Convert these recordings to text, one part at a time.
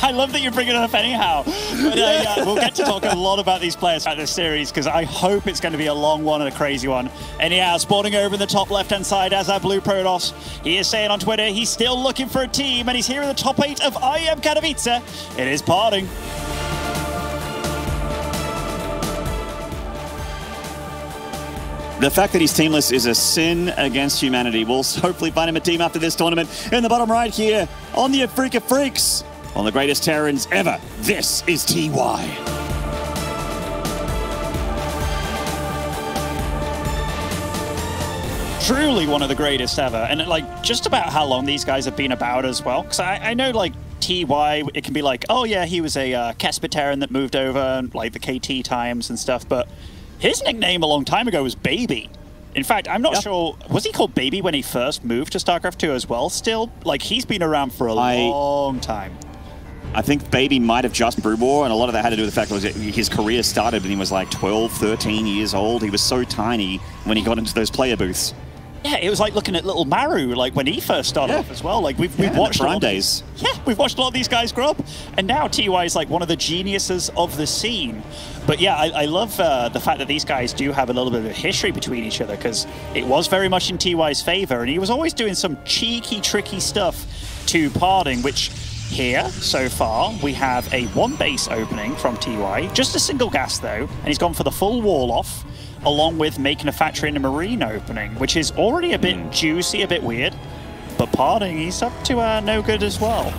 I love that you're bringing it up anyhow. But yeah, we'll get to talk a lot about these players at this series because I hope it's going to be a long one and a crazy one. Anyhow, spawning over in the top left-hand side as our blue Protoss. He is saying on Twitter he's still looking for a team, and he's here in the top 8 of IEM Katowice. It is PartinG. The fact that he's teamless is a sin against humanity. We'll hopefully find him a team after this tournament. In the bottom right here, on the Afrika Freaks, on the greatest Terrans ever, this is TY. Truly one of the greatest ever. And like, just about how long these guys have been about as well. Because I know like TY, it can be like, oh yeah, he was a Casper Terran that moved over, like the KT times and stuff, but his nickname a long time ago was Baby. In fact, I'm not sure, was he called Baby when he first moved to StarCraft 2 as well still? Like, he's been around for a long time. I think Baby might have just Brew War, and a lot of that had to do with the fact that his career started when he was like 12, 13 years old. He was so tiny when he got into those player booths. Yeah, it was like looking at little Maru, like when he first started off as well. Like we've watched Prime days. Yeah, we've watched a lot of these guys grow up, and now TY is like one of the geniuses of the scene. But yeah, I love the fact that these guys do have a little bit of a history between each other, because it was very much in TY's favor, and he was always doing some cheeky, tricky stuff to PartinG, which here, so far, we have a 1 base opening from TY, just a single gas though, and he's gone for the full wall off, along with making a factory and a marine opening, which is already a bit juicy, a bit weird. But PartinG, he's up to no good as well.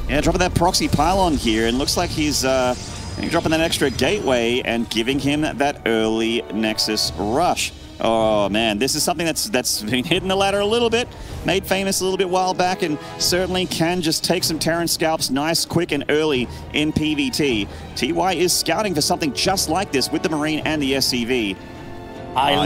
Yeah, dropping that proxy pylon here, and looks like he's dropping that extra gateway and giving him that early Nexus rush. Oh man, this is something that's been hitting the ladder a little bit, made famous a little bit while back, and certainly can just take some Terran scalps nice, quick, and early in PvT. TY is scouting for something just like this with the Marine and the SCV.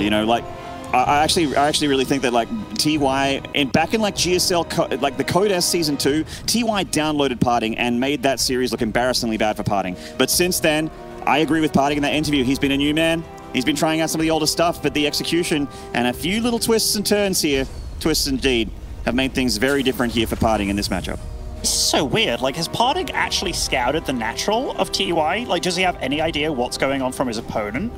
You know, like I actually really think that like TY back in like GSL like the Code S Season 2, TY downloaded PartinG and made that series look embarrassingly bad for PartinG. But since then, I agree with PartinG in that interview. He's been a new man. He's been trying out some of the older stuff, but the execution and a few little twists and turns here, twists indeed, have made things very different here for PartinG in this matchup. It's so weird. Like, has PartinG actually scouted the natural of TY? Like, does he have any idea what's going on from his opponent?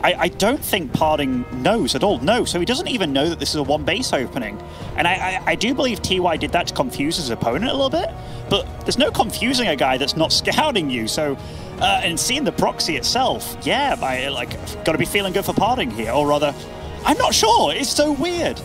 I don't think PartinG knows at all. No, so he doesn't even know that this is a 1 base opening. And I do believe TY did that to confuse his opponent a little bit, but there's no confusing a guy that's not scouting you. So, and seeing the proxy itself, yeah, got to be feeling good for PartinG here, or rather, I'm not sure. It's so weird.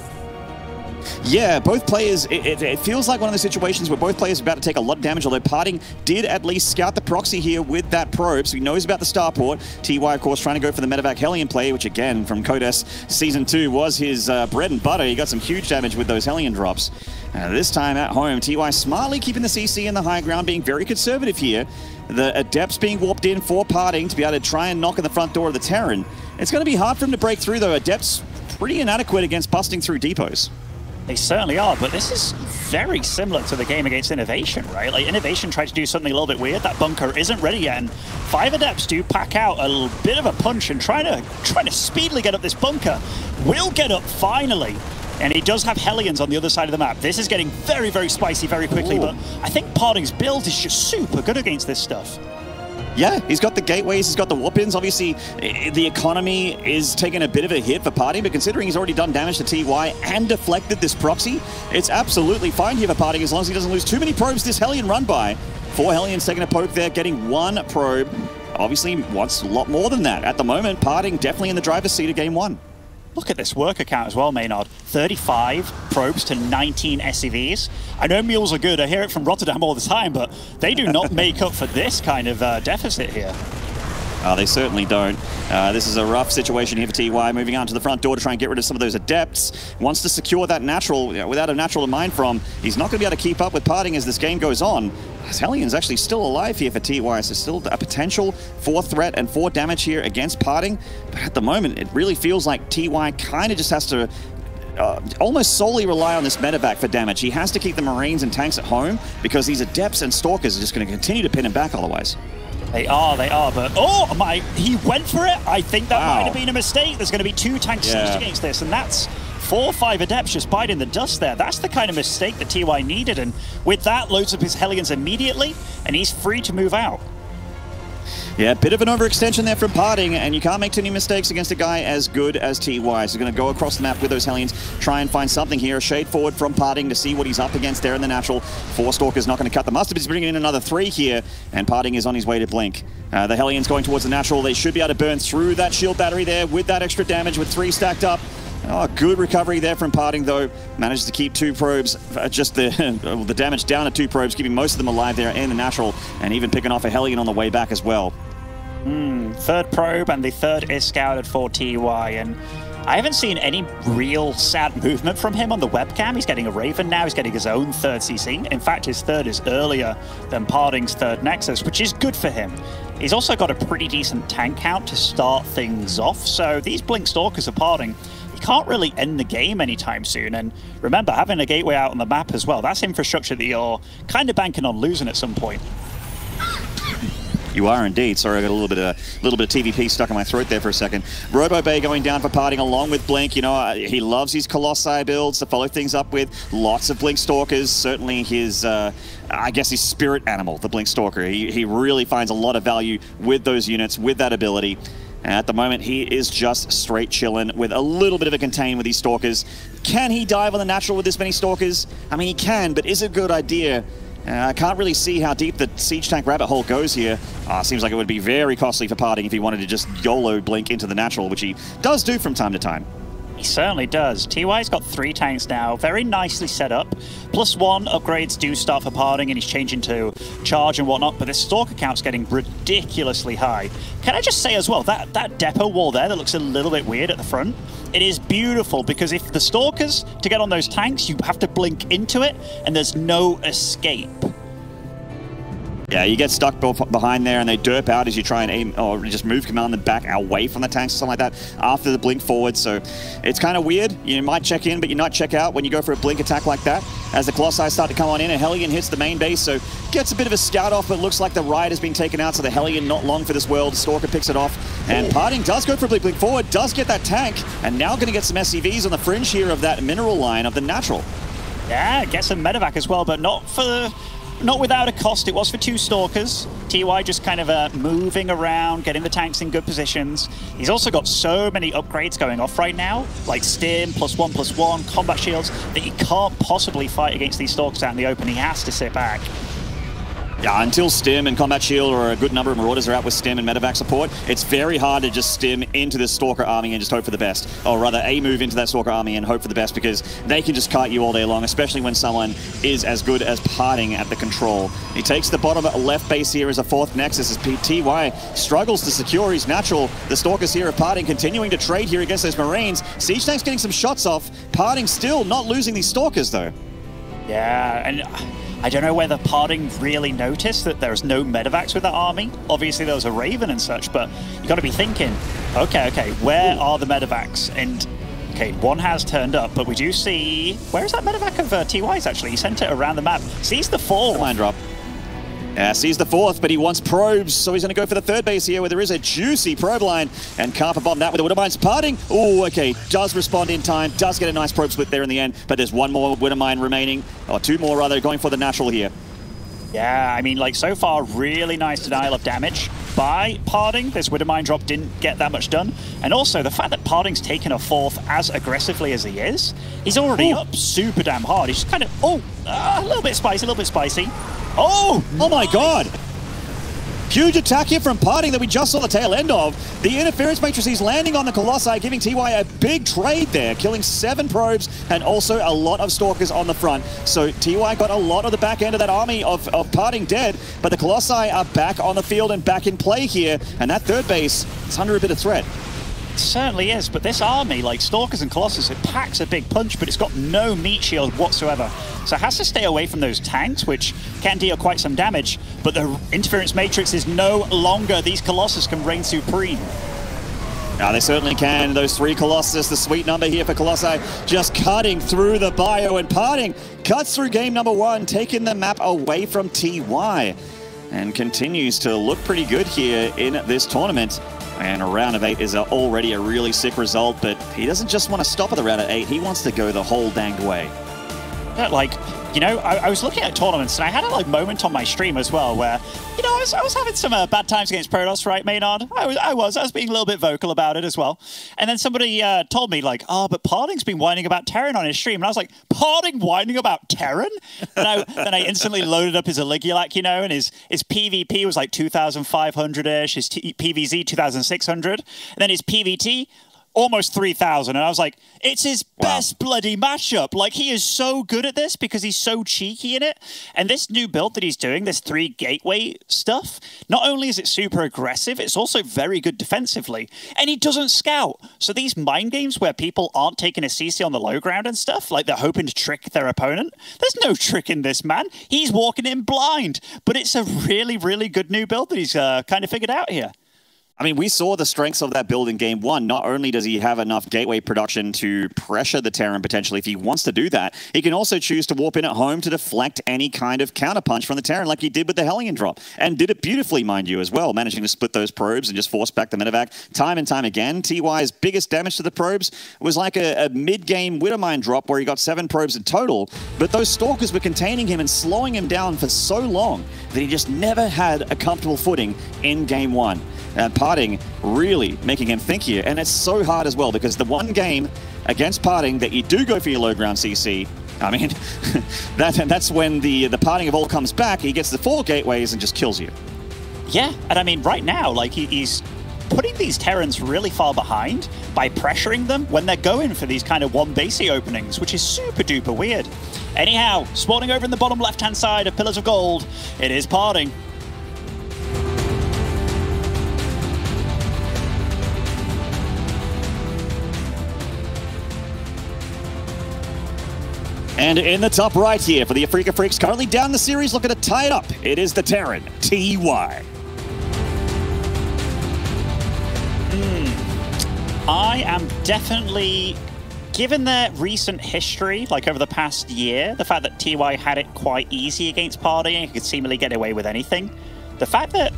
Yeah, both players, it feels like one of the situations where both players are about to take a lot of damage, although PartinG did at least scout the proxy here with that probe, so he knows about the starport. TY, of course, trying to go for the medevac Hellion play, which again, from Code S Season 2 was his bread and butter. He got some huge damage with those Hellion drops. This time at home, TY smartly keeping the CC in the high ground, being very conservative here. The Adepts being warped in for PartinG to be able to try and knock on the front door of the Terran. It's going to be hard for him to break through, though. Adepts pretty inadequate against busting through depots. They certainly are, but this is very similar to the game against Innovation, right? Like, Innovation tried to do something a little bit weird. That bunker isn't ready yet, and 5 Adepts do pack out a little bit of a punch and trying to speedily get up this bunker. Will get up finally, and he does have Hellions on the other side of the map. This is getting very, very spicy very quickly, but I think PartinG's build is just super good against this stuff. Yeah, he's got the gateways, he's got the warp-ins. Obviously, the economy is taking a bit of a hit for PartinG, but considering he's already done damage to TY and deflected this proxy, it's absolutely fine here for PartinG as long as he doesn't lose too many probes this Hellion run by. 4 Hellions taking a poke there, getting 1 probe. Obviously, wants a lot more than that. At the moment, PartinG definitely in the driver's seat of Game 1. Look at this worker count as well, Maynard. 35 probes to 19 SCVs. I know mules are good. I hear it from Rotterdam all the time, but they do not make up for this kind of deficit here. They certainly don't. This is a rough situation here for TY, moving on to the front door to try and get rid of some of those Adepts. Wants to secure that natural, without a natural to mine from. He's not going to be able to keep up with PartinG as this game goes on. Hellion's actually still alive here for TY, so still a potential 4 threat and 4 damage here against PartinG. But at the moment, it really feels like TY kind of just has to almost solely rely on this medevac for damage. He has to keep the Marines and tanks at home because these Adepts and Stalkers are just going to continue to pin him back otherwise. They are, but oh my, he went for it. I think that might have been a mistake. There's going to be 2 tanks seized against this, and that's 4 or 5 Adepts just biting the dust there. That's the kind of mistake that TY needed, and with that, loads up his Hellions immediately, and he's free to move out. Yeah, a bit of an overextension there from PartinG, and you can't make too many mistakes against a guy as good as TY. So going to go across the map with those Hellions, try and find something here. A shade forward from PartinG to see what he's up against there in the natural. 4 Stalkers not going to cut the mustard. He's bringing in another 3 here, and PartinG is on his way to blink. The Hellions going towards the natural. They should be able to burn through that shield battery there with that extra damage with 3 stacked up. Oh, good recovery there from PartinG, though. Manages to keep 2 probes, just the damage down to 2 probes, keeping most of them alive there in the natural, and even picking off a Hellion on the way back as well. 3rd probe, and the 3rd is scouted for TY, and I haven't seen any real sad movement from him on the webcam. He's getting a Raven now, he's getting his own 3rd CC. In fact, his 3rd is earlier than PartinG's 3rd Nexus, which is good for him. He's also got a pretty decent tank count to start things off, so these Blink Stalkers of PartinG, you can't really end the game anytime soon. And remember, having a gateway out on the map as well, that's infrastructure that you're kind of banking on losing at some point. You are indeed. Sorry, I got a little bit of TVP stuck in my throat there for a second. Robo Bay going down for PartinG along with Blink. You know, he loves his Colossi builds to follow things up with. Lots of Blink Stalkers. Certainly his, I guess, his spirit animal, the Blink Stalker. He really finds a lot of value with those units, with that ability. And at the moment, he is just straight chilling with a little bit of a contain with these Stalkers. Can he dive on the natural with this many Stalkers? I mean, he can, but is it a good idea? I can't really see how deep the siege tank rabbit hole goes here. Seems like it would be very costly for PartinG if he wanted to just YOLO blink into the natural, which he does do from time to time. He certainly does. TY's got 3 tanks now, very nicely set up. +1 upgrades do start for PartinG, and he's changing to charge and whatnot, but this Stalker count's getting ridiculously high. Can I just say as well, that depot wall there that looks a little bit weird at the front, it is beautiful, because if the Stalkers, to get on those tanks, you have to blink into it, and there's no escape. Yeah, you get stuck behind there and they derp out as you try and aim or just move command them back away from the tanks or something like that after the blink forward. So it's kind of weird. You might check in, but you might check out when you go for a blink attack like that. As the Colossi start to come on in, a Hellion hits the main base, so gets a bit of a scout off, but looks like the ride has been taken out, so the Hellion not long for this world. Stalker picks it off, and PartinG does go for a blink forward, does get that tank, and now going to get some SCVs on the fringe here of that mineral line of the natural. Yeah, get some medevac as well, but not without a cost. It was for 2 Stalkers. TY just kind of moving around, getting the tanks in good positions. He's also got so many upgrades going off right now, like Stim, +1/+1, combat shields, that he can't possibly fight against these Stalkers out in the open. He has to sit back. Yeah, until Stim and Combat Shield or a good number of Marauders are out with Stim and medevac support, it's very hard to just Stim into this Stalker army and just hope for the best. Or rather, move into that Stalker army and hope for the best, because they can just kite you all day long, especially when someone is as good as PartinG at the control. He takes the bottom left base here as a 4th Nexus as TY struggles to secure his natural. The Stalkers here of PartinG continuing to trade here against those Marines. Siege Tank's getting some shots off. PartinG still not losing these Stalkers, though. Yeah, and I don't know whether PartinG really noticed that there's no medevacs with that army. Obviously there was a Raven and such, but you got to be thinking, okay, where are the medevacs? And okay, one has turned up, but we do see, where is that medevac of TY's actually? He sent it around the map. Sees the 4th. Line drop. Yeah, sees the 4th, but he wants probes, so he's going to go for the 3rd base here, where there is a juicy probe line, and can't bomb that with the Widowmines. PartinG, oh, okay, does respond in time, does get a nice probe split there in the end, but there's 1 more Widowmine remaining, or 2 more rather, going for the natural here. Yeah, I mean, like, so far, really nice denial of damage by PartinG. This Widowmine drop didn't get that much done. And also, the fact that PartinG's taken a 4th as aggressively as he is, he's already up super damn hard. He's just kind of, a little bit spicy, Oh my god! Huge attack here from PartinG that we just saw the tail end of. The interference matrices landing on the Colossi, giving TY a big trade there, killing 7 probes and also a lot of Stalkers on the front. So TY got a lot of the back end of that army of PartinG dead, but the Colossi are back on the field and back in play here, and that 3rd base is under a bit of threat. It certainly is, but this army, like Stalkers and Colossus, it packs a big punch, but it's got no meat shield whatsoever. So it has to stay away from those tanks, which can deal quite some damage, but the interference matrix is no longer. These Colossus can reign supreme. Now they certainly can. Those 3 Colossus, the sweet number here for Colossi, just cutting through the bio, and PartinG cuts through game number 1, taking the map away from TY, and continues to look pretty good here in this tournament. And a round of 8 is already a really sick result, but he doesn't just want to stop at the round of 8, he wants to go the whole danged way. Yeah, like, you know, I was looking at tournaments and I had a moment on my stream as well where, you know, I was having some bad times against Protoss, right, Maynard? I was being a little bit vocal about it as well. And then somebody told me, like, oh, but PartinG's been whining about Terran on his stream. And I was like, PartinG whining about Terran? And then I instantly loaded up his Aligulac, you know, and his PvP was like 2,500-ish, his PvZ 2,600, and then his PvT almost 3,000, and I was like, it's his best bloody matchup. Like, he is so good at this because he's so cheeky in it. And this new build that he's doing, this 3 gateway stuff, not only is it super aggressive, it's also very good defensively. And he doesn't scout. So these mind games where people aren't taking a CC on the low ground and stuff, like they're hoping to trick their opponent, there's no trick in this, man. He's walking in blind. But it's a really, really good new build that he's kind of figured out here. I mean, we saw the strengths of that build in Game 1. Not only does he have enough gateway production to pressure the Terran potentially if he wants to do that, he can also choose to warp in at home to deflect any kind of counterpunch from the Terran like he did with the Hellion drop. And did it beautifully, mind you, as well, managing to split those probes and just force back the medevac time and time again. TY's biggest damage to the probes was like a mid-game Widowmine drop where he got 7 probes in total, but those Stalkers were containing him and slowing him down for so long that he just never had a comfortable footing in Game 1. And PartinG really making him think here. And it's so hard as well because the one game against PartinG that you do go for your low ground CC, I mean, that's when the PartinG of all comes back. He gets the 4 gateways and just kills you. Yeah, and I mean, right now, like, he's putting these Terrans really far behind by pressuring them when they're going for these kind of 1 basey openings, which is super duper weird. Anyhow, spawning over in the bottom left-hand side of Pillars of Gold, it is PartinG. And in the top right here for the Afrika Freaks, currently down the series, looking to tie it up. It is the Terran, TY. I am definitely, given their recent history, like over the past year, the fact that TY had it quite easy against PartinG and could seemingly get away with anything, the fact that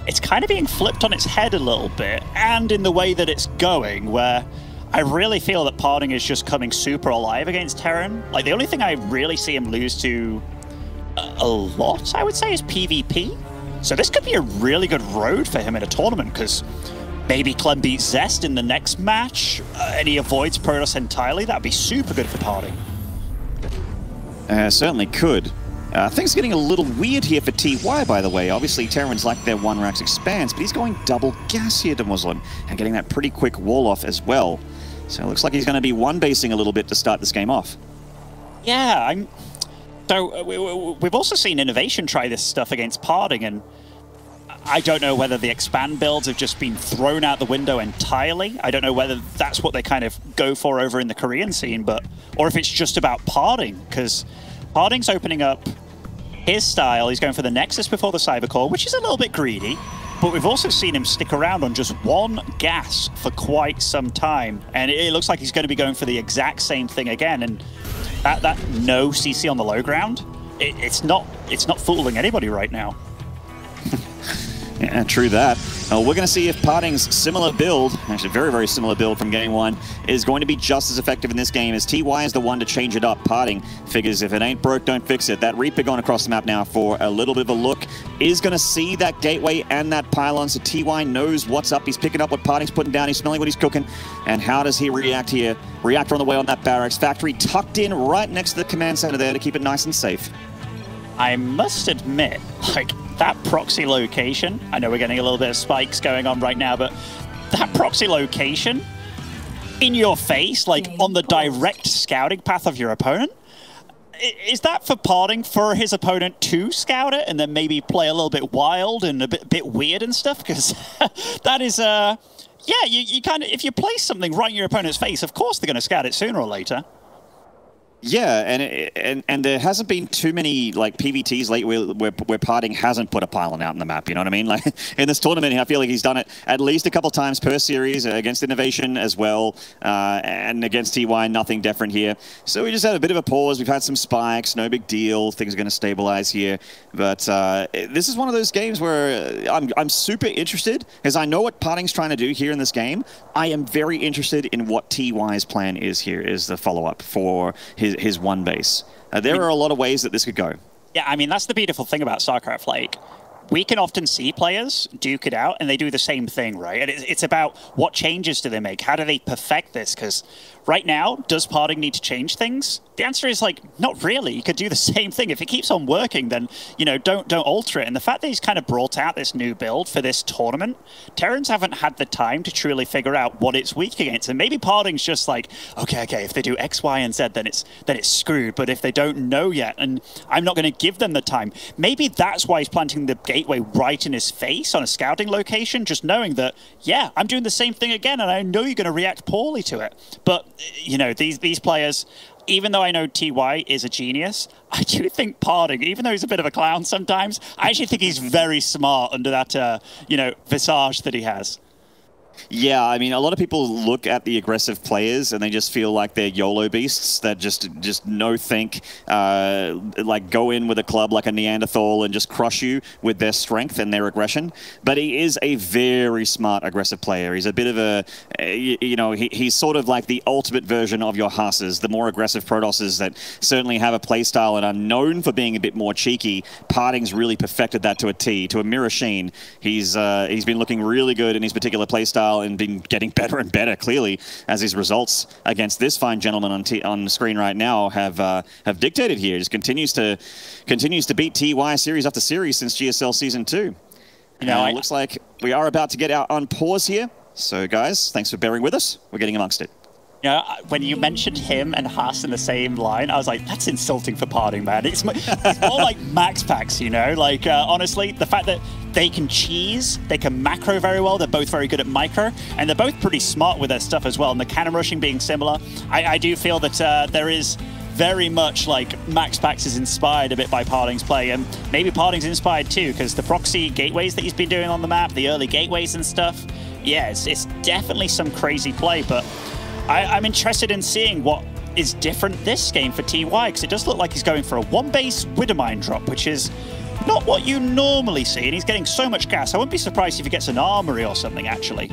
it's kind of being flipped on its head a little bit, and in the way that it's going, where I really feel that PartinG is just coming super alive against Terran. Like, the only thing I really see him lose to a lot, I would say, is PvP. So this could be a really good road for him in a tournament, because maybe Clem beats Zest in the next match, and he avoids Protoss entirely. That'd be super good for PartinG. Certainly could. Things are getting a little weird here for TY, by the way. Obviously, Terran's like their 1 Rax expands, but he's going double gas here to Muslim, and getting that pretty quick wall off as well. So it looks like he's going to be 1-basing a little bit to start this game off. Yeah, so we've also seen Innovation try this stuff against PartinG, and I don't know whether the expand builds have just been thrown out the window entirely. I don't know whether that's what they kind of go for over in the Korean scene, or if it's just about PartinG, because PartinG's opening up his style. He's going for the Nexus before the Cybercore, which is a little bit greedy. But we've also seen him stick around on just 1 gas for quite some time. And it looks like he's going to be going for the exact same thing again. And that no CC on the low ground, it's not fooling anybody right now. Yeah, true that. We're going to see if PartinG's similar build, actually very, very similar build from Game 1, is going to be just as effective in this game, as TY is the one to change it up. PartinG figures if it ain't broke, don't fix it. That Reaper going across the map now for a little bit of a look. Is going to see that gateway and that pylon, so TY knows what's up. He's picking up what PartinG's putting down. He's smelling what he's cooking. And how does he react here? Reactor on the way on that barracks. Factory tucked in right next to the command center there to keep it nice and safe. I must admit, like, that proxy location, I know we're getting a little bit of spikes going on right now, but that proxy location in your face, like on the direct scouting path of your opponent, is that for PartinG for his opponent to scout it and then maybe play a little bit wild and a bit weird and stuff? Because that is, yeah, you kind of, if you place something right in your opponent's face, of course they're going to scout it sooner or later. Yeah, and there hasn't been too many like PVTs lately where PartinG hasn't put a pylon out in the map. You know what I mean? Like in this tournament, I feel like he's done it at least a couple times per series against Innovation as well, and against TY, nothing different here. So we just had a bit of a pause. We've had some spikes, no big deal. Things are going to stabilize here, but this is one of those games where I'm super interested because I know what PartinG's trying to do here in this game. I am very interested in what TY's plan is here. Is the follow-up for his one base. There are a lot of ways that this could go. Yeah, I mean, that's the beautiful thing about StarCraft. Like, we can often see players duke it out, and they do the same thing, right? And it's about what changes do they make? How do they perfect this? Because right now, does PartinG need to change things? The answer is, like, not really. You could do the same thing. If it keeps on working, then, you know, don't alter it. And the fact that he's kind of brought out this new build for this tournament, Terrans haven't had the time to truly figure out what it's weak against. And maybe PartinG's just like, okay, if they do X, Y, and Z, then it's screwed. But if they don't know yet, and I'm not going to give them the time, maybe that's why he's planting the gateway right in his face on a scouting location, just knowing that, yeah, I'm doing the same thing again, and I know you're going to react poorly to it. But, you know, these players, even though I know TY is a genius, I do think PartinG, even though he's a bit of a clown sometimes, I actually think he's very smart under that, you know, visage that he has. Yeah, I mean, a lot of people look at the aggressive players and they just feel like they're YOLO beasts that just no think, like go in with a club like a Neanderthal and just crush you with their strength and their aggression. But he is a very smart aggressive player. He's a bit of a, you know, he's sort of like the ultimate version of your Haases, the more aggressive Protosses that certainly have a playstyle and are known for being a bit more cheeky. PartinG's really perfected that to a T, to a mirror sheen. He's been looking really good in his particular playstyle and been getting better and better, clearly, as his results against this fine gentleman on the screen right now have dictated here. Just continues to beat TY series after series since GSL Season 2. You know, it looks like we are about to get out on pause here. So, guys, thanks for bearing with us. We're getting amongst it. You know, when you mentioned him and Haas in the same line, I was like, that's insulting for PartinG, man. It's more like Max Packs, you know? Like, honestly, the fact that they can cheese, they can macro very well, they're both very good at micro, and they're both pretty smart with their stuff as well. And the cannon rushing being similar, I do feel that there is very much like Max Pax is inspired a bit by PartinG's play, and maybe PartinG's inspired too, because the proxy gateways that he's been doing on the map, the early gateways and stuff, yeah, it's definitely some crazy play, but I'm interested in seeing what is different this game for TY, because it does look like he's going for a one-base Widowmine drop, which is not what you normally see, and he's getting so much gas. I wouldn't be surprised if he gets an armory or something, actually.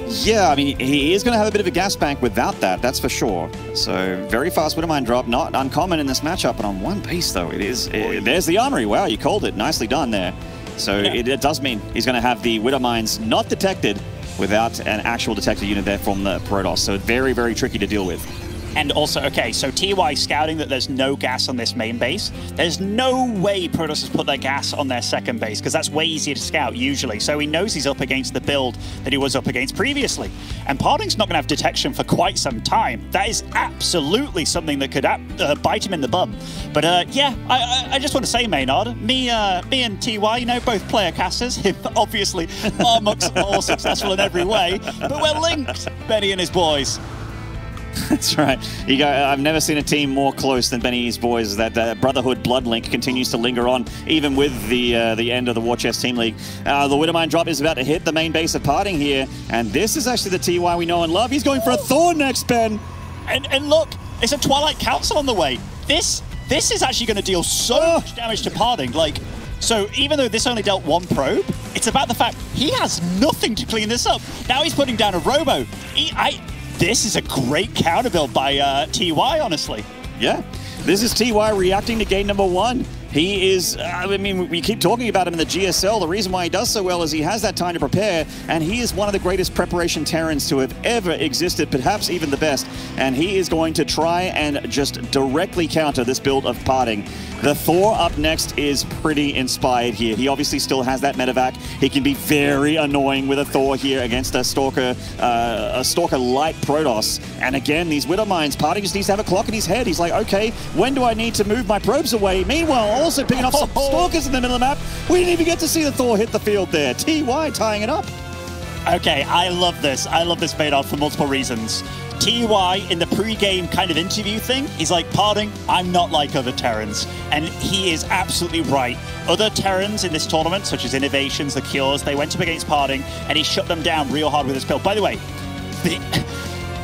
Yeah, I mean, he is going to have a bit of a gas bank without that, that's for sure. So, very fast Widowmine drop, not uncommon in this matchup, but on one base, though, there's the armory. Wow, you called it. Nicely done there. So, yeah. It does mean he's going to have the Widowmines not detected without an actual detector unit there from the Protoss. So, very, very tricky to deal with. And also, okay, so TY scouting that there's no gas on this main base. There's no way Protoss has put their gas on their second base, because that's way easier to scout usually. So he knows he's up against the build that he was up against previously. And PartinG's not going to have detection for quite some time. That is absolutely something that could bite him in the bum. But yeah, I just want to say, Maynard, me and TY, you know, both player casters. Obviously, Marmuk's more successful in every way, but we're linked, Benny and his boys. That's right. I've never seen a team more close than Benny's boys. That Brotherhood blood link continues to linger on, even with the end of the War Chest Team League. The Widowmine drop is about to hit the main base of PartinG here, and this is actually the TY we know and love. He's going for a Thor next, Ben. And look, it's a Twilight Council on the way. This is actually going to deal so much damage to PartinG. Like, so even though this only dealt one probe, it's about the fact he has nothing to clean this up. Now he's putting down a Robo. This is a great counter build by TY, honestly. Yeah, this is TY reacting to game number 1. He is, I mean, we keep talking about him in the GSL. The reason why he does so well is he has that time to prepare, and he is one of the greatest preparation Terrans to have ever existed, perhaps even the best. And he is going to try and just directly counter this build of PartinG. The Thor up next is pretty inspired here. He obviously still has that medevac. He can be very annoying with a Thor here against a Stalker light Protoss. And again, these Widowmines, PartinG just needs to have a clock in his head. He's like, okay, when do I need to move my probes away? Meanwhile, also picking up some Stalkers in the middle of the map. We didn't even get to see the Thor hit the field there. TY tying it up. Okay, I love this. I love this Maynard for multiple reasons. TUI in the pre-game kind of interview thing, he's like, "PartinG, I'm not like other Terrans." And he is absolutely right. Other Terrans in this tournament, such as Innovations, the Cures, they went up against PartinG, and he shut them down real hard with his build. By the way,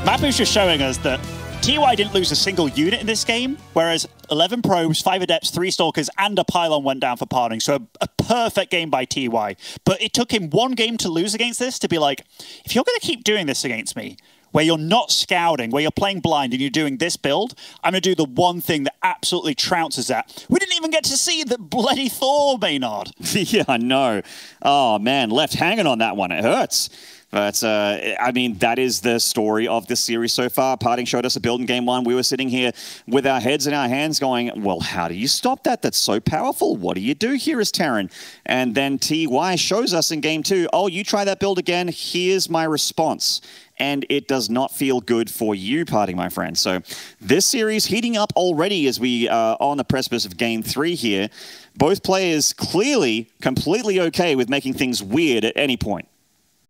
Mapu's just showing us that TUI didn't lose a single unit in this game, whereas 11 probes, 5 adepts, 3 stalkers, and a pylon went down for PartinG. So a perfect game by TUI. But it took him one game to lose against this to be like, if you're going to keep doing this against me, where you're not scouting, where you're playing blind and you're doing this build, I'm going to do the one thing that absolutely trounces that. We didn't even get to see the bloody Thor, Maynard. Yeah, I know. Oh, man, left hanging on that one. It hurts. But, I mean, that is the story of this series so far. PartinG showed us a build in Game 1. We were sitting here with our heads in our hands going, well, how do you stop that? That's so powerful. What do you do here as Terran? And then TY shows us in Game 2, oh, you try that build again, here's my response. And it does not feel good for you, PartinG, my friend. So this series heating up already as we are on the precipice of Game 3 here. Both players clearly completely okay with making things weird at any point.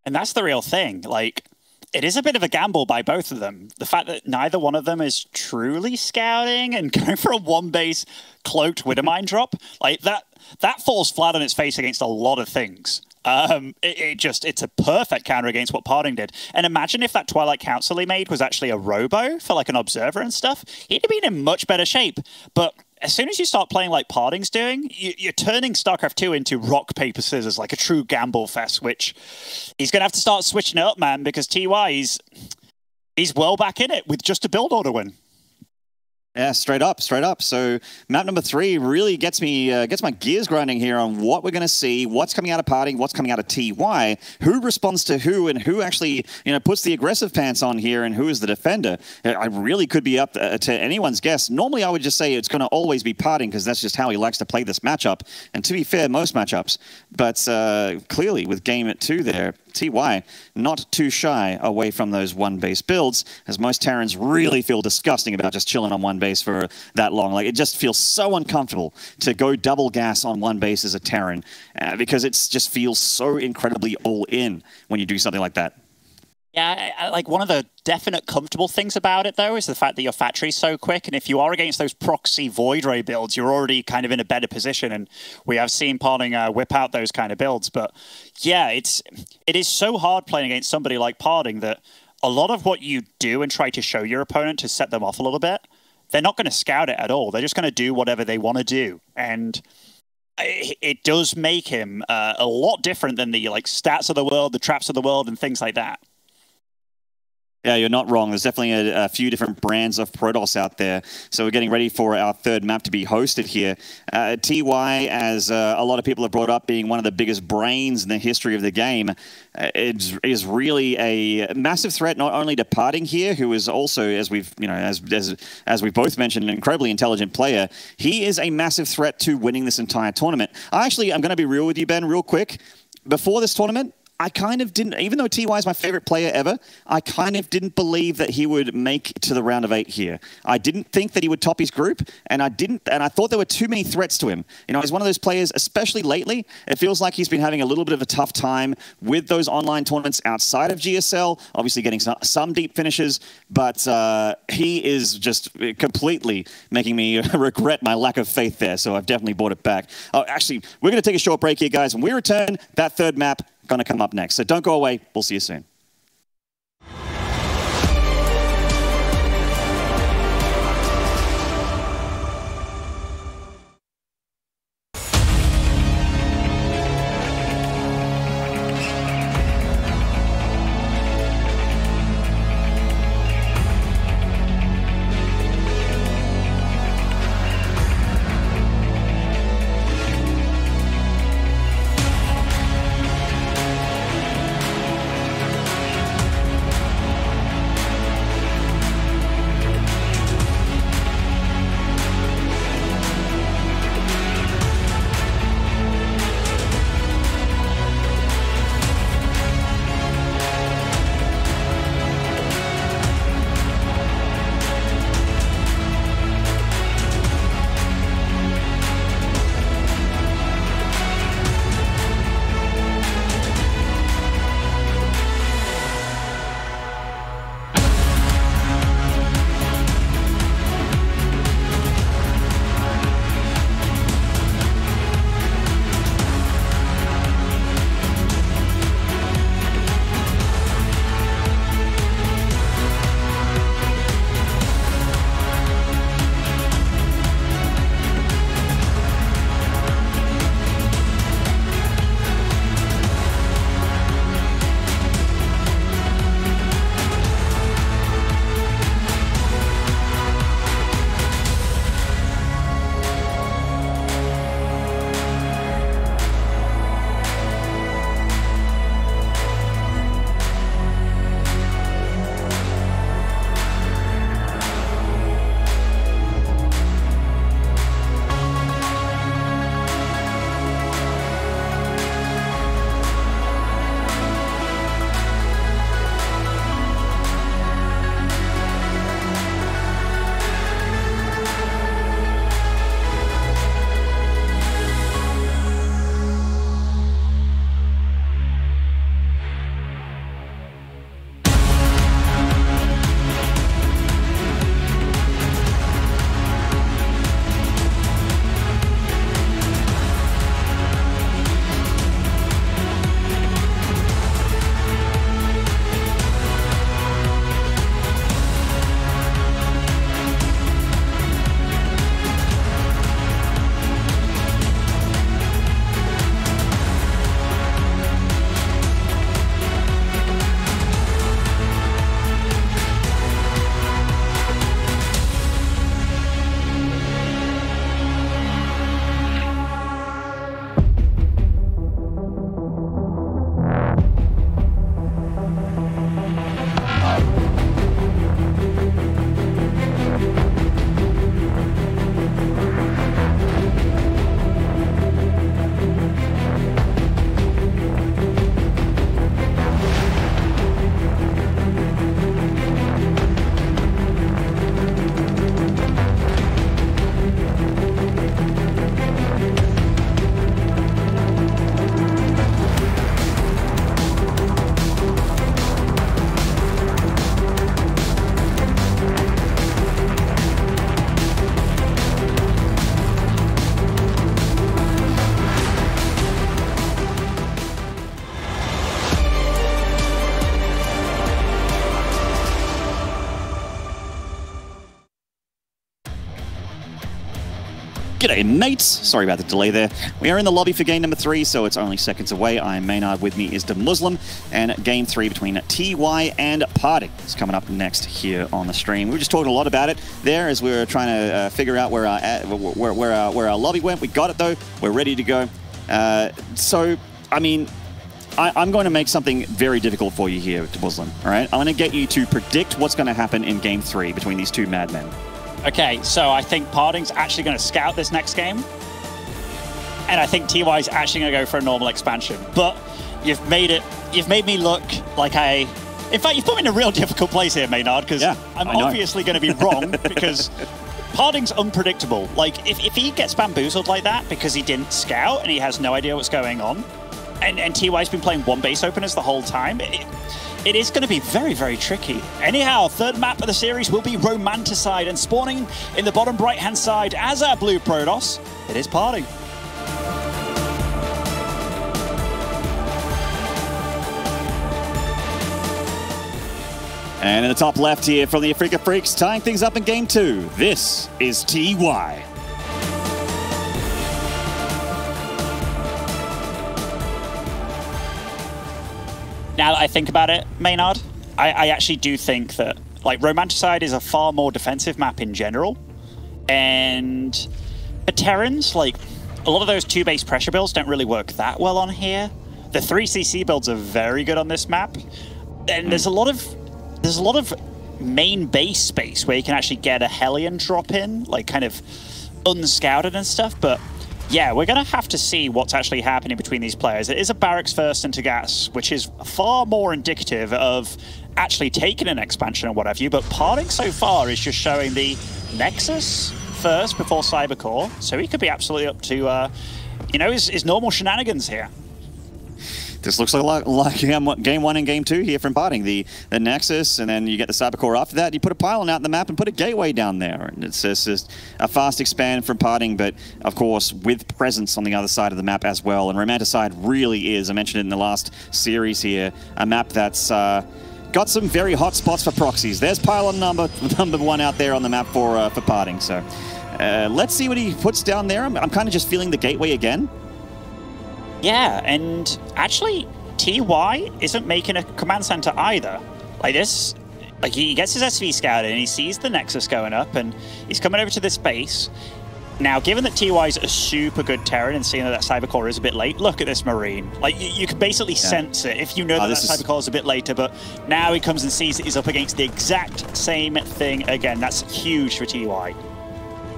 And that's the real thing. Like, it is a bit of a gamble by both of them. The fact that neither one of them is truly scouting and going for a one-base cloaked Widowmine drop, like that falls flat on its face against a lot of things. It's a perfect counter against what PartinG did. And imagine if that Twilight Council he made was actually a robo for like an observer and stuff. He'd have been in much better shape. But as soon as you start playing like PartinG's doing, you're turning StarCraft 2 into rock, paper, scissors, like a true gamble fest, which he's going to have to start switching it up, man, because TY, he's well back in it with just a build order win. Yeah, straight up, straight up. So map number 3 really gets my gears grinding here on what we're going to see, what's coming out of PartinG, what's coming out of TY, who responds to who, and who actually puts the aggressive pants on here, and who is the defender. I really could be up to anyone's guess. Normally, I would just say it's going to always be PartinG because that's just how he likes to play this matchup. And to be fair, most matchups. But clearly, with game 2 there, TY not too shy away from those one-base builds, as most Terrans really feel disgusting about just chilling on one base for that long. Like, it just feels so uncomfortable to go double gas on one base as a Terran, because it just feels so incredibly all-in when you do something like that. Yeah, like one of the definite comfortable things about it, though, is the fact that your factory's so quick. And if you are against those proxy Void Ray builds, you're already kind of in a better position. And we have seen PartinG whip out those kind of builds. But yeah, it is so hard playing against somebody like PartinG that a lot of what you do and try to show your opponent to set them off a little bit, they're not going to scout it at all. They're just going to do whatever they want to do. And it does make him a lot different than the stats of the world, the traps of the world, and things like that. Yeah, you're not wrong. There's definitely a few different brands of Protoss out there. So we're getting ready for our third map to be hosted here. TY, as a lot of people have brought up, being one of the biggest brains in the history of the game, is really a massive threat not only to PartinG here, who is also, as we've as we both mentioned, an incredibly intelligent player. He is a massive threat to winning this entire tournament. I'm going to be real with you, Ben, real quick. Before this tournament, I kind of didn't, even though TY is my favorite player ever, I kind of didn't believe that he would make it to the round of 8 here. I didn't think that he would top his group, and I thought there were too many threats to him. He's one of those players, especially lately, it feels like he's been having a little bit of a tough time with those online tournaments outside of GSL, obviously getting some deep finishes, but he is just completely making me regret my lack of faith there, so I've definitely brought it back. Oh, actually, we're going to take a short break here, guys. When we return, that third map going to come up next. So don't go away. We'll see you soon. mates. Sorry about the delay there. We are in the lobby for game number 3, so it's only seconds away. I am Maynard, with me is the Muslim, and game 3 between TY and PartinG is coming up next here on the stream. We were just talking a lot about it there as we were trying to figure out where our lobby went. We got it though. We're ready to go. So, I mean, I'm going to make something very difficult for you here, Muslim. All right, I'm going to get you to predict what's going to happen in game 3 between these two madmen. Okay, so I think PartinG's actually going to scout this next game. And I think TY's actually going to go for a normal expansion. But you've made me look like in fact, you've put me in a real difficult place here, Maynard, because I'm obviously going to be wrong because PartinG's unpredictable. Like, if he gets bamboozled like that because he didn't scout and he has no idea what's going on, and TY's been playing one base openers the whole time, it is going to be very, very tricky. Anyhow, third map of the series will be Romanticide, and spawning in the bottom right-hand side as our blue Protoss, it is PartinG. And in the top left here from the Afrika Freaks, tying things up in game 2, this is TY. Now that I think about it, Maynard, I actually do think that, like, Romanticide is a far more defensive map in general. And for Terrans, like, a lot of those 2-base pressure builds don't really work that well on here. The 3CC builds are very good on this map. And there's a lot of main base space where you can actually get a Hellion drop in, like, kind of unscouted and stuff, but yeah, we're going to have to see what's actually happening between these players. It is a barracks first into gas, which is far more indicative of actually taking an expansion and what have you, but PartinG so far is just showing the Nexus first before Cybercore, so he could be absolutely up to, you know, his normal shenanigans here. This looks like game 1 and game 2 here from PartinG. The Nexus, and then you get the Cybercore after that. You put a pylon out in the map and put a gateway down there. And it's just a fast expand from PartinG, but of course with presence on the other side of the map as well. And Romanticide really is, I mentioned it in the last series here, a map that's got some very hot spots for proxies. There's pylon number 1 out there on the map for PartinG. So let's see what he puts down there. I'm kind of just feeling the gateway again. Yeah, and actually, TY isn't making a command center either. Like this, like he gets his SV scouted and he sees the Nexus going up and he's coming over to this base. Now, given that TY's a super good Terran and seeing that Cybercore is a bit late, look at this Marine. Like, you can basically sense it if you know that Cybercore is a bit later, but now he comes and sees that he's up against the exact same thing again. That's huge for TY.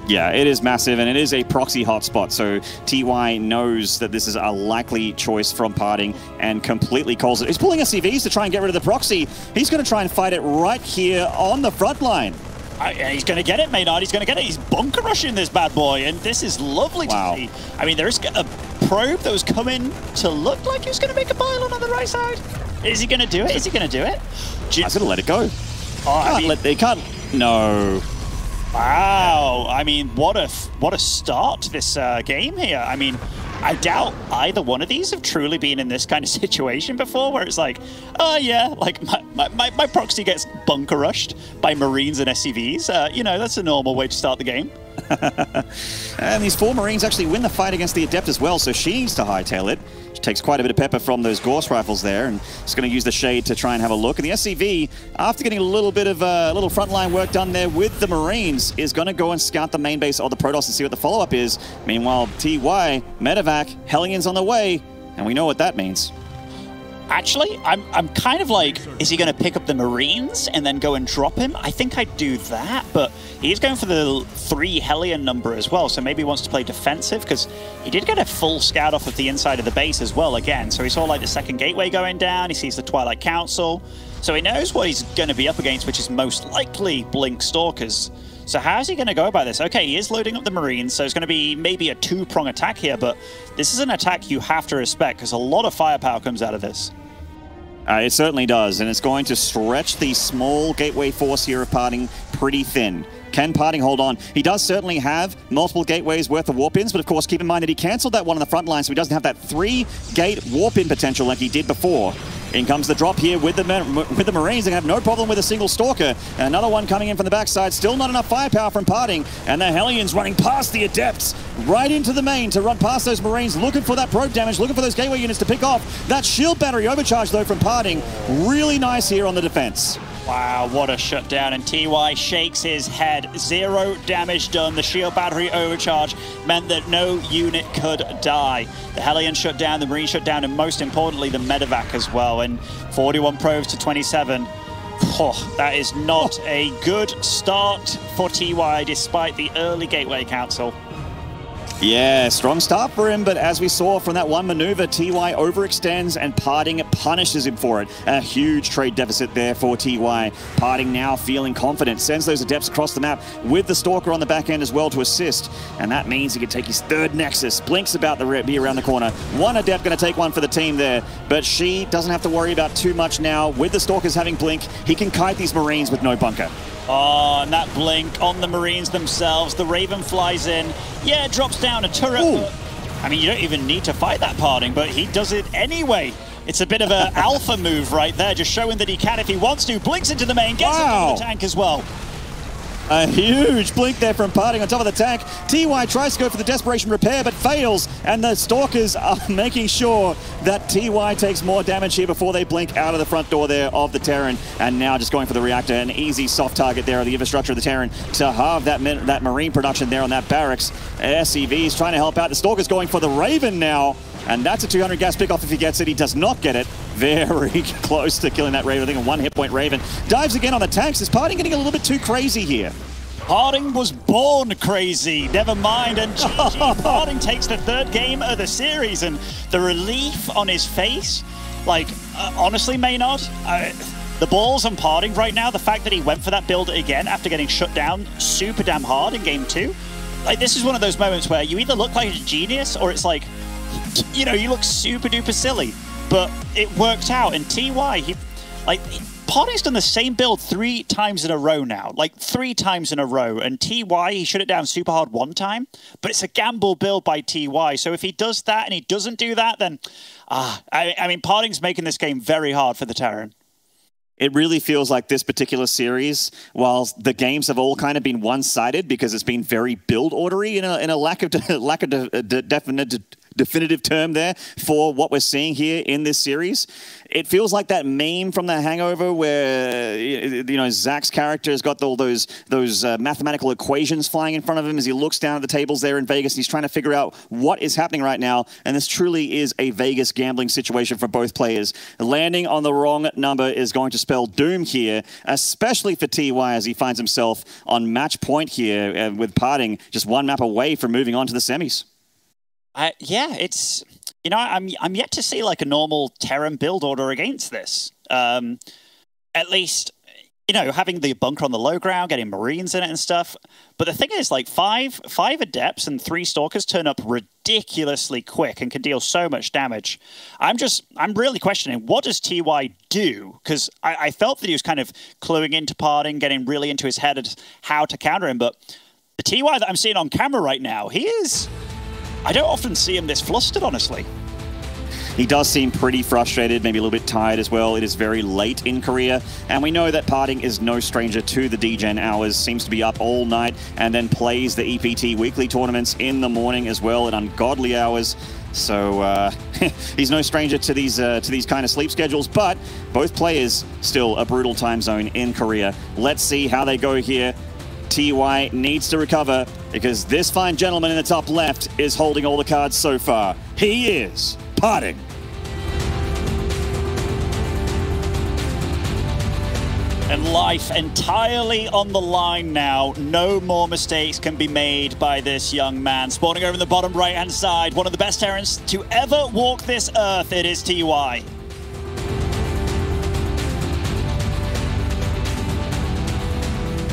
Yeah, it is massive, and it is a proxy hotspot, so TY knows that this is a likely choice from PartinG and completely calls it. He's pulling SCVs to try and get rid of the proxy. He's going to try and fight it right here on the front line. He's going to get it, Maynard. He's going to get it. He's bunker rushing this bad boy, and this is lovely to see. I mean, there is a probe that was coming to look like he was going to make a pylon on the right side. Is he going to do it? Is he going to do it? I was going to let it go. They can't. No. Wow, I mean, what a start to this game here. I mean, I doubt either one of these have truly been in this kind of situation before, where it's like, oh yeah, like my proxy gets bunker rushed by Marines and SCVs. You know, that's a normal way to start the game. And these 4 Marines actually win the fight against the Adept as well, so she needs to hightail it. She takes quite a bit of pepper from those Gauss rifles there, and is going to use the Shade to try and have a look. And the SCV, after getting a little bit of little frontline work done there with the Marines, is going to go and scout the main base of the Protoss and see what the follow-up is. Meanwhile, TY, Medevac, Hellions on the way, and we know what that means. Actually, I'm kind of like, is he going to pick up the Marines and then go and drop him? I think I'd do that, but he's going for the 3 Hellion number as well, so maybe he wants to play defensive, because he did get a full scout off of the inside of the base as well again. So he saw like the second gateway going down, he sees the Twilight Council, so he knows what he's going to be up against, which is most likely Blink Stalkers. So how's he going to go about this? Okay, he is loading up the Marines, so it's going to be maybe a 2-prong attack here, but this is an attack you have to respect, because a lot of firepower comes out of this. It certainly does, and it's going to stretch the small gateway force here of PartinG pretty thin. Can PartinG hold on? He does certainly have multiple gateways worth of warp-ins, but of course keep in mind that he cancelled that one on the front line, so he doesn't have that 3-gate warp-in potential like he did before. In comes the drop here with the Marines. They have no problem with a single Stalker. Another one coming in from the backside. Still not enough firepower from PartinG. And the Hellions running past the Adepts right into the main to run past those Marines, looking for that probe damage, looking for those gateway units to pick off. That shield battery overcharge, though, from PartinG. Really nice here on the defense. Wow, what a shutdown, and TY shakes his head. 0 damage done. The shield battery overcharge meant that no unit could die. The Hellion shut down, the Marine shut down, and most importantly, the medevac as well. And 41 probes to 27. Oh, that is not a good start for TY, despite the early gateway council. Yeah, strong start for him, but as we saw from that one maneuver, TY overextends and PartinG punishes him for it. A huge trade deficit there for TY. PartinG now feeling confident, sends those Adepts across the map with the Stalker on the back end as well to assist, and that means he can take his 3rd Nexus. Blink's about to be around the corner. One Adept going to take one for the team there, but she doesn't have to worry about too much now. With the Stalkers having Blink, he can kite these Marines with no bunker. Oh, and that Blink on the Marines themselves. The Raven flies in. Yeah, drops down a turret. But, I mean, you don't even need to fight that PartinG, but he does it anyway. It's a bit of an alpha move right there, just showing that he can if he wants to. Blinks into the main, gets into the tank as well. A huge blink there from PartinG on top of the tank. TY tries to go for the desperation repair, but fails, and the Stalkers are making sure that TY takes more damage here before they blink out of the front door there of the Terran, and now just going for the reactor. An easy soft target there of the infrastructure of the Terran to halve that Marine production there on that barracks. SCV is trying to help out. The Stalker's going for the Raven now, and that's a 200 gas pickoff if he gets it. He does not get it. Very close to killing that Raven. I think a 1 hit point Raven. Dives again on the tanks. Is PartinG getting a little bit too crazy here? PartinG was born crazy, never mind, and GG. PartinG takes the 3rd game of the series, and the relief on his face, like, honestly, Maynard, the balls on PartinG right now, the fact that he went for that build again after getting shut down super damn hard in game 2, like, this is one of those moments where you either look like a genius or it's like, you know, you look super duper silly, but it worked out. And TY, PartinG's done the same build 3 times in a row now, like 3 times in a row. And TY, he shut it down super hard 1 time, but it's a gamble build by TY. So if he does that and he doesn't do that, then, I mean, PartinG's making this game very hard for the Terran. It really feels like this particular series, while the games have all kind of been one-sided because it's been very build ordery in a lack of definitive term there for what we're seeing here in this series. It feels like that meme from The Hangover where, you know, Zach's character has got all those mathematical equations flying in front of him as he looks down at the tables there in Vegas. And he's trying to figure out what is happening right now. And this truly is a Vegas gambling situation for both players. Landing on the wrong number is going to spell doom here, especially for TY as he finds himself on match point here with PartinG just 1 map away from moving on to the semis. Yeah, it's, you know, I'm yet to see like a normal Terran build order against this. At least, you know, having the bunker on the low ground, getting Marines in it and stuff. But the thing is, like, five Adepts and 3 Stalkers turn up ridiculously quick and can deal so much damage. I'm really questioning, what does TY do? Because I felt that he was kind of cluing into PartinG, getting really into his head at how to counter him. But the TY that I'm seeing on camera right now, he is... I don't often see him this flustered, honestly. He does seem pretty frustrated, maybe a little bit tired as well. It is very late in Korea, and we know that PartinG is no stranger to the DGen hours, seems to be up all night, and then plays the EPT weekly tournaments in the morning as well at ungodly hours. So he's no stranger to these kind of sleep schedules, but both players still a brutal time zone in Korea. Let's see how they go here. TY needs to recover because this fine gentleman in the top left is holding all the cards so far. He is PartinG. And life entirely on the line now. No more mistakes can be made by this young man. Spawning over in the bottom right-hand side, one of the best Terrans to ever walk this earth, it is TY.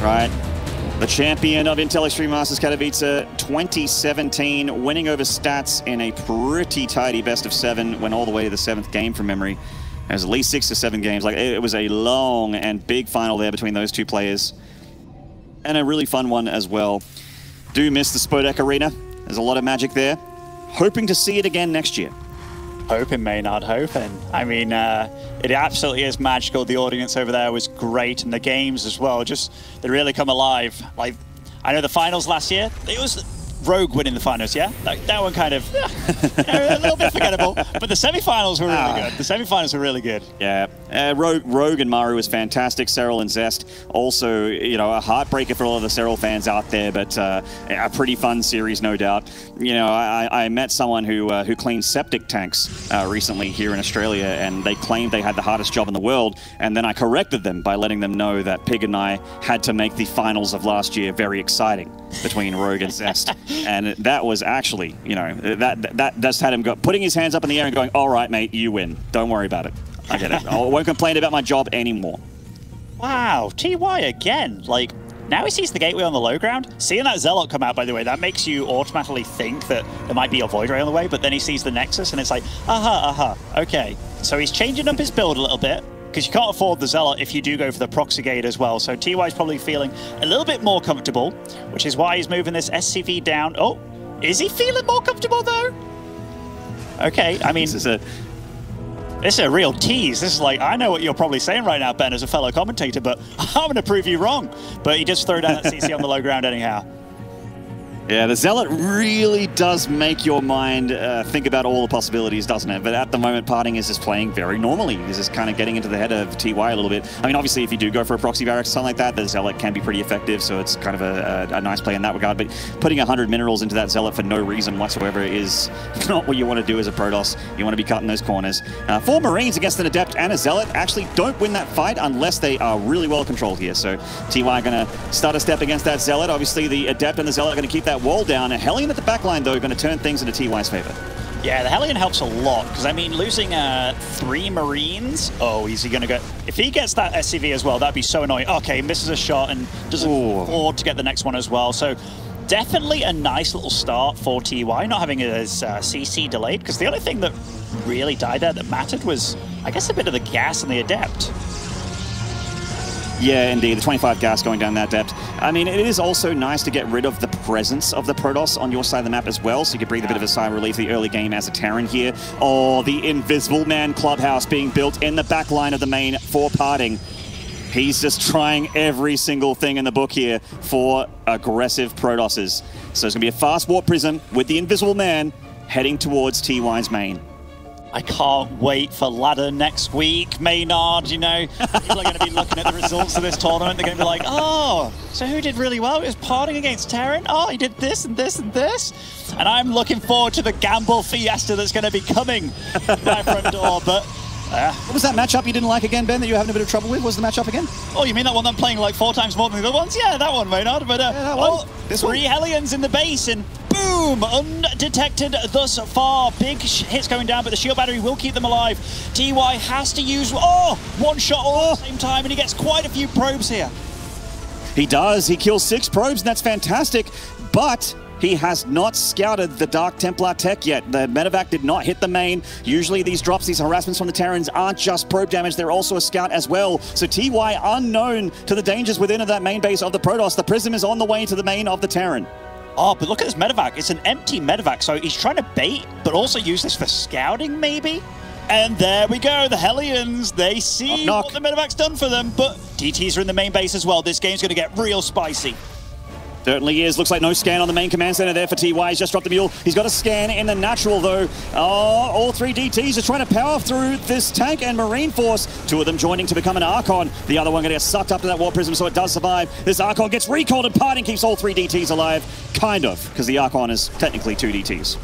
Right. The champion of Intel Extreme Masters Katowice 2017, winning over Stats in a pretty tidy best of 7, went all the way to the 7th game from memory. It was at least 6 to 7 games. Like, it was a long and big final there between those 2 players. And a really fun one as well. Do miss the Spodek Arena. There's a lot of magic there. Hoping to see it again next year. Hoping, Maynard, hoping. I mean, it absolutely is magical. The audience over there was great, and the games as well. Just, they really come alive. Like, I know the finals last year, it was Rogue winning the finals, yeah? That one kind of, a little bit forgettable. But the semi-finals were really good. The semi-finals were really good. Yeah, Rogue and Maru was fantastic. Serral and Zest also, you know, a heartbreaker for all of the Serral fans out there, but a pretty fun series, no doubt. You know, I met someone who cleaned septic tanks recently here in Australia, and they claimed they had the hardest job in the world, and then I corrected them by letting them know that Pig and I had to make the finals of last year very exciting between Rogue and Zest. And that was actually, you know, that just had him putting his hands up in the air and going, all right, mate, you win. Don't worry about it. I get it. I won't complain about my job anymore. Wow, TY again. Like, now he sees the gateway on the low ground. Seeing that Zealot come out, by the way, that makes you automatically think that there might be a Void Ray on the way, but then he sees the Nexus and it's like, okay. So he's changing up his build a little bit, because you can't afford the Zealot if you do go for the Proxy Gate as well. So TY's probably feeling a little bit more comfortable, which is why he's moving this SCV down. Oh, is he feeling more comfortable though? Okay, I mean, this is a real tease. This is like, I know what you're probably saying right now, Ben, as a fellow commentator, but I'm going to prove you wrong. But he just threw down that CC on the low ground anyhow. Yeah, the Zealot really does make your mind think about all the possibilities, doesn't it? But at the moment, PartinG is just playing very normally. This is kind of getting into the head of TY a little bit. I mean, obviously, if you do go for a proxy barracks or something like that, the Zealot can be pretty effective, so it's kind of a nice play in that regard. But putting 100 minerals into that Zealot for no reason whatsoever is not what you want to do as a Protoss. You want to be cutting those corners. 4 Marines against an Adept and a Zealot actually don't win that fight unless they are really well controlled here. So TY going to start a step against that Zealot. Obviously, the Adept and the Zealot are going to keep that wall down. A Hellion at the backline, though, going to turn things into TY's favor. Yeah, the Hellion helps a lot, because, I mean, losing 3 Marines, oh, is he going to go... If he gets that SCV as well, that'd be so annoying. Okay, misses a shot and doesn't afford to get the next one as well. So definitely a nice little start for TY, not having his CC delayed, because the only thing that really died there that mattered was, I guess, a bit of the gas and the Adept. Yeah, indeed. The 25 gas going down that depth. I mean, it is also nice to get rid of the presence of the Protoss on your side of the map as well, so you can breathe a bit of a sigh of relief the early game as a Terran here. Oh, the Invisible Man clubhouse being built in the back line of the main for PartinG. He's just trying every single thing in the book here for aggressive Protosses. So it's going to be a fast warp prism with the Invisible Man heading towards TY's main. I can't wait for ladder next week, Maynard, you know. People are going to be looking at the results of this tournament. They're going to be like, oh, so who did really well? It was PartinG against Terran. Oh, he did this and this and this. And I'm looking forward to the gamble fiesta that's going to be coming my front door. But what was that matchup you didn't like again, Ben, that you were having a bit of trouble with? What was the matchup again? Oh, you mean that one that I'm playing like 4 times more than the other ones? Yeah, that one, Maynard. But this 3 Hellions in the base and boom, undetected thus far. Big hits going down, but the shield battery will keep them alive. TY has to use, one shot all at the same time, and he gets quite a few probes here. He does. He kills 6 probes, and that's fantastic. But he has not scouted the Dark Templar tech yet. The medevac did not hit the main. Usually these drops, these harassments from the Terrans aren't just probe damage, they're also a scout as well. So TY unknown to the dangers within of that main base of the Protoss. The Prism is on the way to the main of the Terran. Oh, but look at this medevac. It's an empty medevac, so he's trying to bait, but also use this for scouting, maybe? And there we go, the Hellions. They see what the medevac's done for them, but DTs are in the main base as well. This game's going to get real spicy. Certainly is. Looks like no scan on the main command center there for TY. He's just dropped the mule. He's got a scan in the natural, though. Oh, all 3 DTs are trying to power through this tank and Marine Force. 2 of them joining to become an Archon. The other one going to get sucked up to that Warp Prism, so it does survive. This Archon gets recalled, and PartinG keeps all 3 DTs alive. Kind of, because the Archon is technically 2 DTs.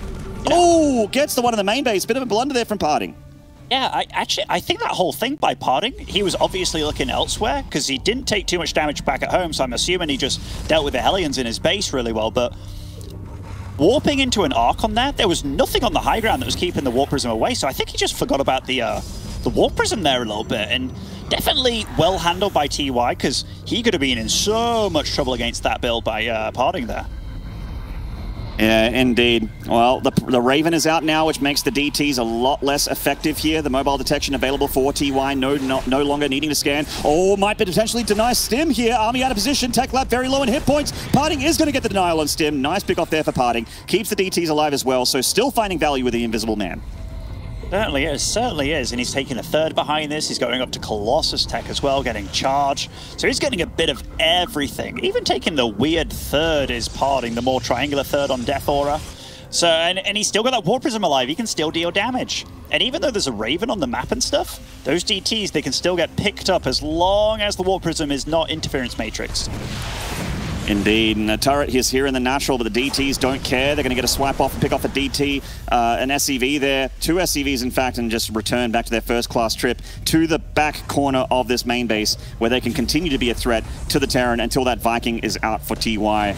Oh, gets the one in the main base. Bit of a blunder there from PartinG. Yeah, I think that whole thing by PartinG, he was obviously looking elsewhere because he didn't take too much damage back at home, so I'm assuming he just dealt with the Hellions in his base really well, but warping into an Archon there was nothing on the high ground that was keeping the Warp Prism away, so I think he just forgot about the Warp Prism there a little bit, and definitely well handled by TY because he could have been in so much trouble against that build by PartinG there. Yeah, indeed. Well, the Raven is out now, which makes the DTs a lot less effective here. The mobile detection available for TY, no longer needing to scan. Oh, might potentially deny Stim here. Army out of position. Tech Lab very low in hit points. PartinG is going to get the denial on Stim. Nice pick off there for PartinG. Keeps the DTs alive as well, so still finding value with the Invisible Man. Certainly is, and he's taking a third behind this. He's going up to Colossus Tech as well, getting charge. So he's getting a bit of everything. Even taking the weird third is PartinG, the more triangular third on Death Aura. So, and he's still got that Warp Prism alive. He can still deal damage. And even though there's a Raven on the map and stuff, those DTs, they can still get picked up as long as the Warp Prism is not Interference Matrix. Indeed, and a turret is here in the natural, but the DTs don't care. They're going to get a swipe off and pick off a DT, an SCV there, 2 SCVs in fact, and just return back to their first class trip to the back corner of this main base, where they can continue to be a threat to the Terran until that Viking is out for TY.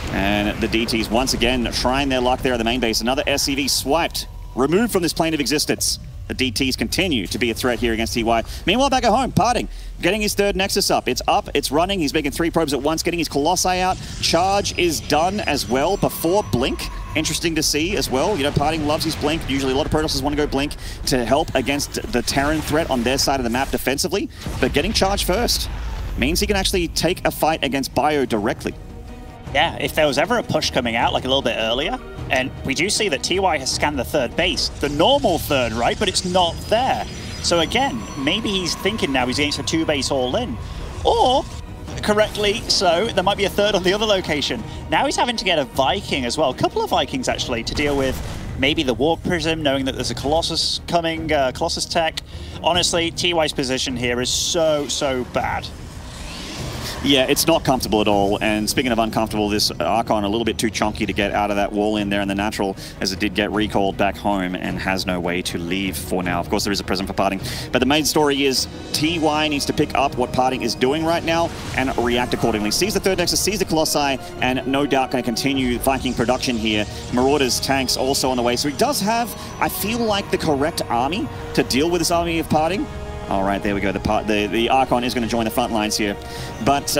And the DTs once again trying their luck there at the main base. Another SCV swiped, removed from this plane of existence. The DTs continue to be a threat here against TY. Meanwhile, back at home, PartinG getting his third Nexus up. It's up, it's running. He's making 3 probes at once, getting his Colossi out. Charge is done as well before Blink. Interesting to see as well. You know, PartinG loves his Blink. Usually a lot of Protosses want to go Blink to help against the Terran threat on their side of the map defensively. But getting Charge first means he can actually take a fight against Bio directly. Yeah, if there was ever a push coming out like a little bit earlier, and we do see that TY has scanned the third base, the normal third, right? But it's not there. So again, maybe he's thinking now he's against a 2-base all-in. Or, correctly so, there might be a third on the other location. Now he's having to get a Viking as well, a couple of Vikings actually, to deal with maybe the Warp Prism, knowing that there's a Colossus coming, Colossus Tech. Honestly, TY's position here is so bad. Yeah, it's not comfortable at all. And speaking of uncomfortable, this Archon a little bit too chunky to get out of that wall in there in the natural, as it did get recalled back home and has no way to leave for now. Of course, there is a present for PartinG. But the main story is TY needs to pick up what PartinG is doing right now and react accordingly. Sees the third Nexus, sees the Colossi, and no doubt going to continue Viking production here. Marauders tanks also on the way. So he does have, I feel like, the correct army to deal with this army of PartinG. All right, there we go. The Archon is going to join the front lines here. But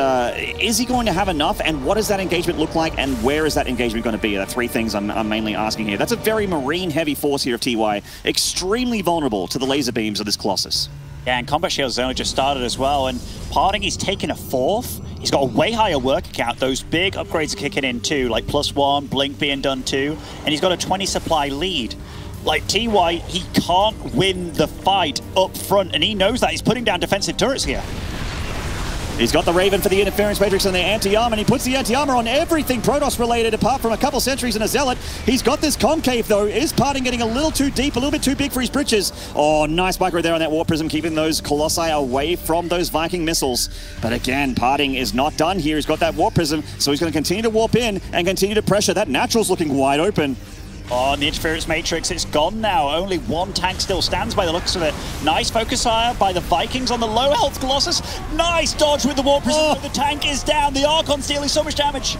is he going to have enough? And what does that engagement look like? And where is that engagement going to be? The 3 things I'm mainly asking here. That's a very Marine-heavy force here of TY. Extremely vulnerable to the laser beams of this Colossus. Yeah, and Combat Shield's only just started as well. And PartinG, he's taken a 4th. He's got a way higher work count. Those big upgrades are kicking in too, like +1, Blink being done too. And he's got a 20 supply lead. Like, TY, he can't win the fight up front, and he knows that. He's putting down defensive turrets here. He's got the Raven for the Interference Matrix and the Anti-Armor, and he puts the Anti-Armor on everything Protoss-related, apart from a couple sentries and a Zealot. He's got this Concave, though. Is PartinG getting a little too deep, a little bit too big for his britches? Oh, nice micro there on that Warp Prism, keeping those Colossi away from those Viking missiles. But again, PartinG is not done here. He's got that Warp Prism, so he's going to continue to warp in and continue to pressure. That Natural's looking wide open. Oh, and the Interference Matrix, it's gone now. Only 1 tank still stands by the looks of it. Nice focus fire by the Vikings on the low health Colossus. Nice dodge with the Warp Prism. Oh. The tank is down. The Archon's dealing so much damage.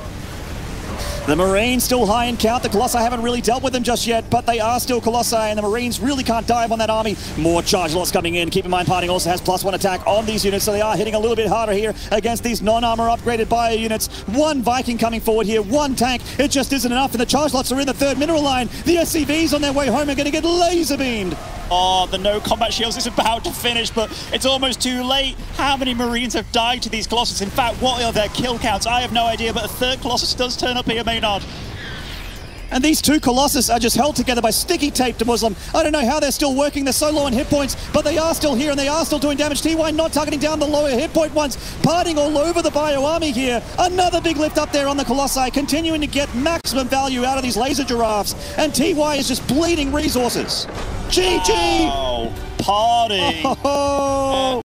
The Marines still high in count. The Colossi haven't really dealt with them just yet, but they are still Colossi, and the Marines really can't dive on that army. More charge lots coming in. Keep in mind, PartinG also has +1 attack on these units, so they are hitting a little bit harder here against these non-armor upgraded bio units. 1 Viking coming forward here, 1 tank. It just isn't enough, and the charge lots are in the 3rd mineral line. The SCVs on their way home are going to get laser beamed. Oh, the no combat shields is about to finish, but it's almost too late. How many Marines have died to these Colossus? In fact, what are their kill counts? I have no idea, but a 3rd Colossus does turn up here, Maynard. And these 2 Colossus are just held together by sticky tape to Muslim. I don't know how they're still working. They're so low on hit points, but they are still here and they are still doing damage. TY not targeting down the lower hit point ones. PartinG all over the bio army here. Another big lift up there on the Colossi, continuing to get maximum value out of these laser giraffes. And TY is just bleeding resources. GG! Oh, PartinG! Oh.